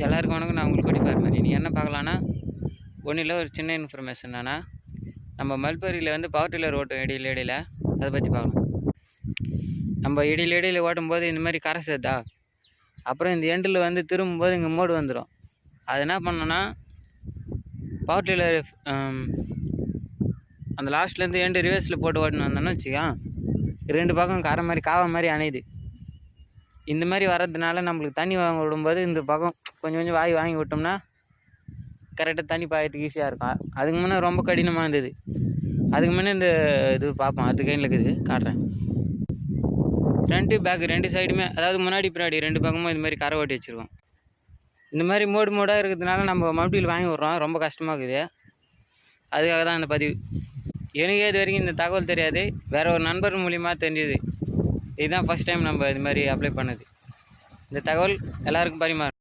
எல்லாருக்கும் வணக்கம். நான் உங்களுக்கு குடிப்பார் மாதிரி நீ என்ன பார்க்கலான்னா ஒன்றும் இல்லை, ஒரு சின்ன இன்ஃபர்மேஷன் என்னன்னா, நம்ம மல்பரியில் வந்து பவர் டில்லர் ஓட்டும் இடையில அதை பற்றி பார்க்கலாம். நம்ம இடையில ஓட்டும்போது இந்த மாதிரி கரை சேர்த்தா அப்புறம் இந்த எண்டில் வந்து திரும்பும்போது இங்கே மோடு வந்துடும். அது என்ன பண்ணோன்னா பவர் டில்லர் அந்த லாஸ்ட்லேருந்து எண்டு ரிவர்ஸில் போட்டு ஓட்டுன்னு வந்தோன்னு வச்சுக்கோன், 2 பக்கம் கரை மாதிரி காவா மாதிரி அணையுது. இந்த மாதிரி வர்றதுனால நம்மளுக்கு தண்ணி வாங்க விடும்போது இந்த பக்கம் கொஞ்சம் வாங்கி விட்டோம்னா கரெக்டாக தண்ணி பாயத்துக்கு ஈஸியாக இருக்கும். அதுக்கு முன்னே ரொம்ப கடினமாக இருந்தது. அதுக்கு முன்னே இந்த இது பார்ப்போம், அது கையில் இருக்குது காட்டுறேன். ஃப்ரண்ட்டு பேக்கு 2 சைடுமே, அதாவது முன்னாடி பின்னாடி 2 பக்கமும் இது மாதிரி கரை ஓட்டி வச்சுருக்கோம். இந்த மாதிரி மோடாக இருக்கிறதுனால நம்ம மல்டியில் வாங்கி விட்றோம், ரொம்ப கஷ்டமாக இருக்குது. அதுக்காக தான் இந்த பதிவு. எனக்கே இது வரைக்கும் இந்த தகவல் தெரியாது, வேறு ஒரு நண்பர் மூலிமா தெரிஞ்சுது. இதுதான் ஃபஸ்ட் டைம் நம்ம இது மாதிரி அப்ளை பண்ணது. இந்த தகவல் எல்லாருக்கும் பரிமாறும்.